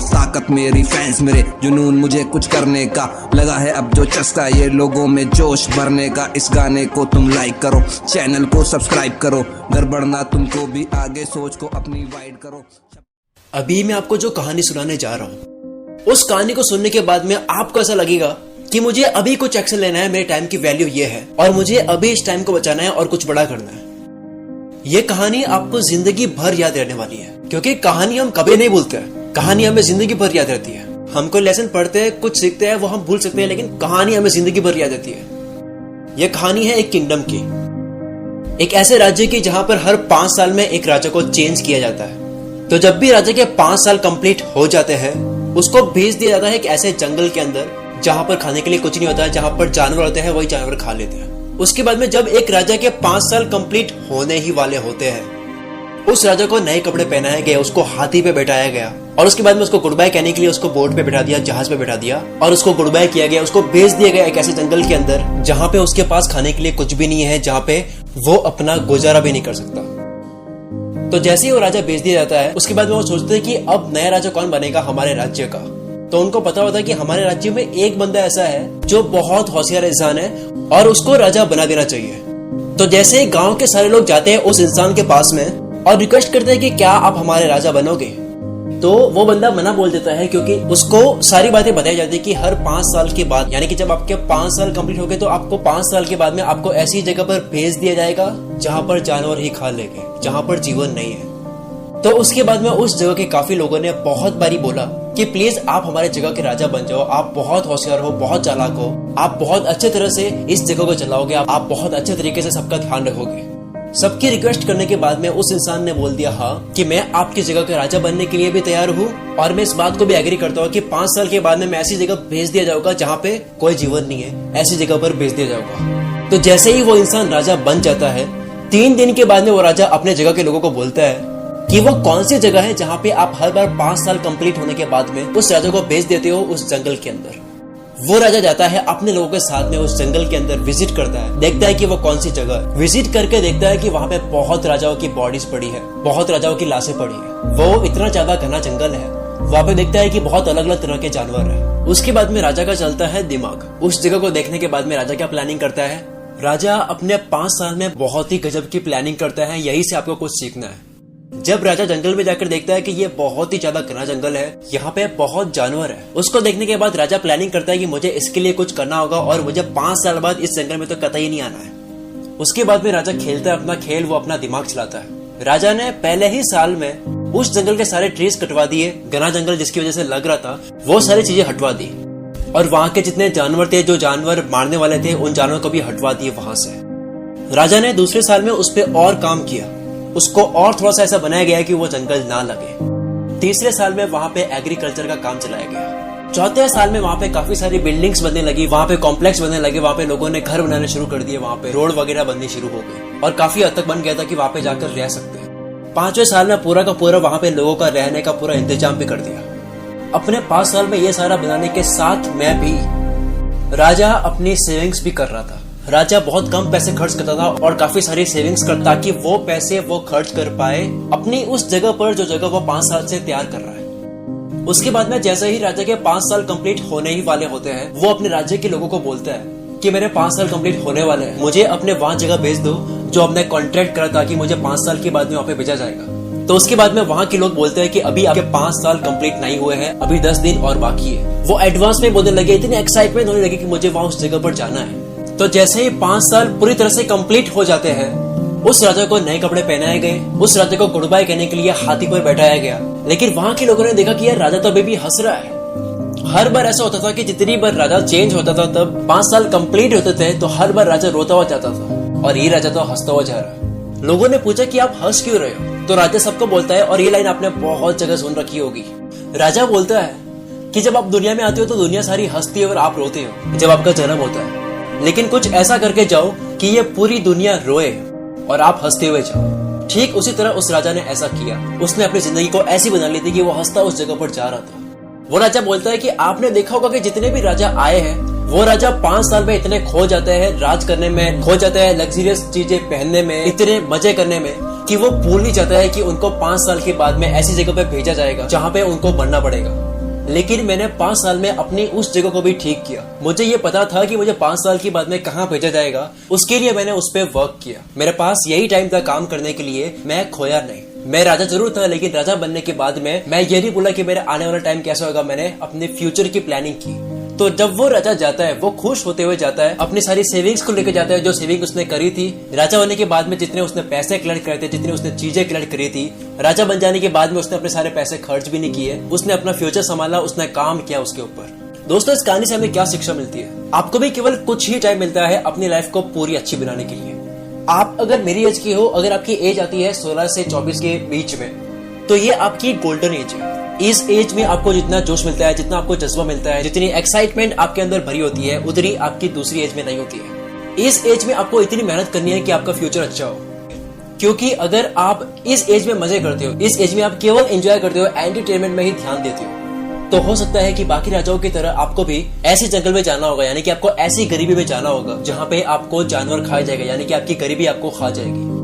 ताकत मेरी फैंस मेरे, जुनून मुझे कुछ करने का लगा है अब जो चस्का, ये लोगों में जोश भरने का। इस गाने को तुम लाइक करो, चैनल को सब्सक्राइब करो, गड़बड़ना तुमको भी आगे सोच को अपनी वाइड करो। अभी मैं आपको जो कहानी सुनाने जा रहा हूँ, उस कहानी को सुनने के बाद में आपको ऐसा लगेगा कि मुझे अभी कुछ एक्शन लेना है, मेरे टाइम की वैल्यू ये है और मुझे अभी इस टाइम को बचाना है और कुछ बड़ा करना है। ये कहानी आपको जिंदगी भर याद रहने वाली है, क्योंकि कहानी हम कभी नहीं भूलते हैं। कहानी हमें जिंदगी भर याद रहती है। हम कोई लेसन पढ़ते हैं, कुछ सीखते हैं, वो हम भूल सकते हैं, लेकिन कहानी हमें जिंदगी भर याद रहती है। यह कहानी है एक किंगडम की, एक ऐसे राज्य की जहां पर हर 5 साल में एक राजा को चेंज किया जाता है। तो जब भी राजा के 5 साल कंप्लीट हो जाते हैं, उसको भेज दिया जाता है एक ऐसे जंगल के अंदर जहां पर खाने के लिए कुछ नहीं होता है, जहां पर जानवर होते हैं, वही जानवर खा लेते हैं। उसके बाद में जब एक राजा के 5 साल कंप्लीट होने ही वाले होते हैं, उस राजा को नए कपड़े पहनाए गए, उसको हाथी पे बैठाया गया और उसके बाद में उसको गुड बाय कहने के लिए उसको बोट पे बैठा दिया, जहाज पे बैठा दिया और उसको गुड बाय किया गया। उसको भेज दिया गया एक ऐसे जंगल के अंदर जहां पे उसके पास खाने के लिए कुछ भी नहीं है, जहां पे वो अपना गुजारा भी नहीं कर सकता। तो जैसे ही वो राजा भेज दिया जाता है, उसके बाद में वो सोचते हैं कि अब नया राजा कौन बनेगा हमारे राज्य का। तो उनको पता होता है कि हमारे राज्य में एक बंदा ऐसा है जो बहुत होशियार इंसान है और उसको राजा बना देना चाहिए। तो जैसे ही गांव के सारे लोग जाते हैं उस इंसान के पास में और रिक्वेस्ट करते हैं कि क्या आप हमारे राजा बनोगे, तो वो बंदा मना बोल देता है, क्योंकि उसको सारी बातें बताई जाती है कि हर 5 साल के बाद, यानी कि जब आपके 5 साल कंप्लीट हो गए, तो आपको 5 साल के बाद में आपको ऐसी जगह पर भेज दिया जाएगा जहां पर जानवर ही खा लेंगे, जहां पर जीवन नहीं है। तो उसके बाद में उस जगह के काफी लोगों ने बहुत बारी बोला कि प्लीज आप हमारे जगह के राजा बन जाओ, आप बहुत होशियार हो, बहुत चालाक हो, आप बहुत अच्छे तरह से इस जगह को चलाओगे, आप बहुत अच्छे तरीके से सबका ध्यान रखोगे। सबकी रिक्वेस्ट करने के बाद में उस इंसान ने बोल दिया हाँ कि मैं आपकी जगह का राजा बनने के लिए भी तैयार हूँ और मैं इस बात को भी एग्री करता हूँ कि 5 साल के बाद में मैं ऐसी जगह भेज दिया जाऊंगा जहाँ पे कोई जीवन नहीं है, ऐसी जगह पर भेज दिया जाऊंगा। तो जैसे ही वो इंसान राजा बन जाता है, 3 दिन के बाद में वो राजा अपने जगह के लोगों को बोलता है कि वो कौन सी जगह है जहाँ पे आप हर बार 5 साल कंप्लीट होने के बाद में उस राजा को भेज देते हो उस जंगल के अंदर। वो राजा जाता है अपने लोगों के साथ में उस जंगल के अंदर, विजिट करता है, देखता है कि वो कौन सी जगह है। विजिट करके देखता है कि वहाँ पे बहुत राजाओं की बॉडीज पड़ी है, बहुत राजाओं की लाशें पड़ी है। वो इतना ज्यादा घना जंगल है, वहाँ पे देखता है कि बहुत अलग अलग तरह के जानवर है। उसके बाद में राजा का चलता है दिमाग। उस जगह को देखने के बाद में राजा क्या प्लानिंग करता है, राजा अपने 5 साल में बहुत ही गजब की प्लानिंग करता है। यही से आपको कुछ सीखना है। जब राजा जंगल में जाकर देखता है कि ये बहुत ही ज्यादा घना जंगल है, यहाँ पे बहुत जानवर है, उसको देखने के बाद राजा प्लानिंग करता है कि मुझे इसके लिए कुछ करना होगा और मुझे 5 साल बाद इस जंगल में तो कतई नहीं आना है। उसके बाद में राजा खेलता है अपना खेल, वो अपना दिमाग चलाता है। राजा ने पहले ही साल में उस जंगल के सारे ट्रीज कटवा दिए, घना जंगल जिसकी वजह से लग रहा था, वो सारी चीजें हटवा दी और वहां के जितने जानवर थे, जो जानवर मारने वाले थे, उन जानवरों को भी हटवा दिए वहां से। राजा ने दूसरे साल में उस पर और काम किया, उसको और थोड़ा सा ऐसा बनाया गया कि वो जंगल ना लगे। तीसरे साल में वहां पे एग्रीकल्चर का काम चलाया गया। चौथे साल में वहां पे काफी सारी बिल्डिंग्स बनने लगी, वहां पे कॉम्प्लेक्स बनने लगे, वहां पे लोगों ने घर बनाने शुरू कर दिए, वहां पे रोड वगैरह बननी शुरू हो गई और काफी हद तक बन गया था कि वहां पे जाकर रह सकते हैं। 5वें साल में पूरा का पूरा वहां पे लोगों का रहने का पूरा इंतजाम भी कर दिया। अपने 5 साल में ये सारा बनाने के साथ में भी राजा अपनी सेविंग्स भी कर रहा था। राजा बहुत कम पैसे खर्च करता था और काफी सारी सेविंग्स करता, ताकि वो पैसे वो खर्च कर पाए अपनी उस जगह पर जो जगह वो 5 साल से तैयार कर रहा है। उसके बाद में जैसे ही राजा के 5 साल कंप्लीट होने ही वाले होते हैं, वो अपने राज्य के लोगों को बोलता है कि मेरे 5 साल कंप्लीट होने वाले हैं, मुझे अपने वहां जगह भेज दो जो हमने कॉन्ट्रैक्ट करा था कि मुझे 5 साल के बाद में वहां पे भेजा जाएगा। तो उसके बाद में वहां के लोग बोलते हैं कि अभी आपके 5 साल कंप्लीट नहीं हुए हैं, अभी 10 दिन और बाकी है। वो एडवांस में बोलने लगे, इतनी एक्साइटमेंट होने लगी कि मुझे वहां उस जगह पर जाना है। तो जैसे ही 5 साल पूरी तरह से कंप्लीट हो जाते हैं, उस राजा को नए कपड़े पहनाए गए, उस राजा को गुड बाय कहने के लिए हाथी पर बैठाया गया। लेकिन वहां के लोगों ने देखा कि यार राजा तो अभी भी हंस रहा है। हर बार ऐसा होता था कि जितनी बार राजा चेंज होता था, तब 5 साल कंप्लीट होते थे तो हर बार राजा रोता हुआ जाता था और ये राजा तो हंसता हुआ जा रहा है। लोगों ने पूछा कि आप हंस क्यों रहे हो, तो राजा सबको बोलता है, और ये लाइन आपने बहुत जगह सुन रखी होगी। राजा बोलता है कि जब आप दुनिया में आते हो तो दुनिया सारी हंसती है और आप रोते हो जब आपका जन्म होता है, लेकिन कुछ ऐसा करके जाओ कि ये पूरी दुनिया रोए और आप हंसते हुए जाओ। ठीक उसी तरह उस राजा ने ऐसा किया। उसने अपनी जिंदगी को ऐसी बना ली थी कि वो हंसता उस जगह पर जा रहा था। वो राजा बोलता है कि आपने देखा होगा कि जितने भी राजा आए हैं, वो राजा 5 साल में इतने खो जाते हैं, राज करने में खो जाते हैं, लग्जरियस चीजें पहनने में, इतने मजे करने में, कि वो भूल नहीं चाहता है कि उनको 5 साल के बाद में ऐसी जगह पे भेजा जाएगा जहाँ पे उनको मरना पड़ेगा। लेकिन मैंने 5 साल में अपनी उस जगह को भी ठीक किया। मुझे ये पता था कि मुझे 5 साल के बाद में कहाँ भेजा जाएगा, उसके लिए मैंने उस पर वर्क किया। मेरे पास यही टाइम था काम करने के लिए, मैं खोया नहीं। मैं राजा जरूर था, लेकिन राजा बनने के बाद में मैं ये नहीं बोला कि मेरा आने वाला टाइम कैसा होगा। मैंने अपने फ्यूचर की प्लानिंग की। तो जब वो राजा जाता है, वो खुश होते हुए जाता है, अपनी सारी सेविंग्स को लेकर जाता है, जो सेविंग उसने करी थी राजा होने के बाद में। जितने उसने पैसे कलेक्ट करे थे, जितनी उसने चीजें कलेक्ट करी थी, राजा बन जाने के बाद में उसने अपने सारे पैसे खर्च भी नहीं किए। उसने अपना फ्यूचर संभाला, उसने काम किया उसके ऊपर। दोस्तों, इस कहानी से हमें क्या शिक्षा मिलती है? आपको भी केवल कुछ ही टाइम मिलता है अपनी लाइफ को पूरी अच्छी बनाने के लिए। आप अगर मेरी एज की हो, अगर आपकी एज आती है 16 से 24 के बीच में, तो ये आपकी गोल्डन एज है। इस एज में आपको जितना जोश मिलता है, जितना आपको जज्बा मिलता है, जितनी एक्साइटमेंट आपके अंदर भरी होती है, उतनी आपकी दूसरी एज में नहीं होती है। इस एज में आपको इतनी मेहनत करनी है कि आपका फ्यूचर अच्छा हो। क्योंकि अगर आप इस एज में मजे करते हो, इस एज में आप केवल एंजॉय करते हो, एंटरटेनमेंट में ही ध्यान देते हो, तो हो सकता है कि बाकी राजाओं की तरह आपको भी ऐसे जंगल में जाना होगा, यानी कि आपको ऐसी गरीबी में जाना होगा जहाँ पे आपको जानवर खाया जाएगा, यानी कि आपकी गरीबी आपको खा जाएगी।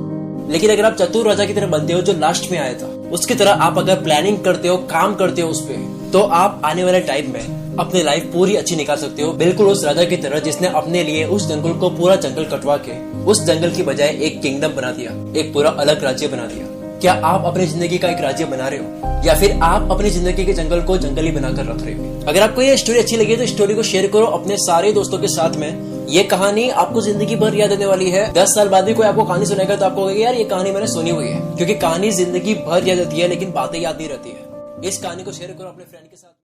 लेकिन अगर आप चतुर राजा की तरह बनते हो, जो लास्ट में आया था, उसकी तरह आप अगर प्लानिंग करते हो, काम करते हो उस पे, तो आप आने वाले टाइम में अपनी लाइफ पूरी अच्छी निकाल सकते हो। बिल्कुल उस राजा की तरह जिसने अपने लिए उस जंगल को, पूरा जंगल कटवा के उस जंगल की बजाय एक किंगडम बना दिया, एक पूरा अलग राज्य बना दिया। क्या आप अपनी जिंदगी का एक राज्य बना रहे हो, या फिर आप अपनी जिंदगी के जंगल को जंगल ही बनाकर रख रहे हो? अगर आपको ये स्टोरी अच्छी लगी तो स्टोरी को शेयर करो अपने सारे दोस्तों के साथ में। ये कहानी आपको जिंदगी भर याद आने वाली है। 10 साल बाद भी कोई आपको कहानी सुनेगा तो आपको यार ये कहानी मैंने सुनी हुई है, क्योंकि कहानी जिंदगी भर याद आती है, लेकिन बातें याद नहीं रहती है। इस कहानी को शेयर करो अपने फ्रेंड के साथ।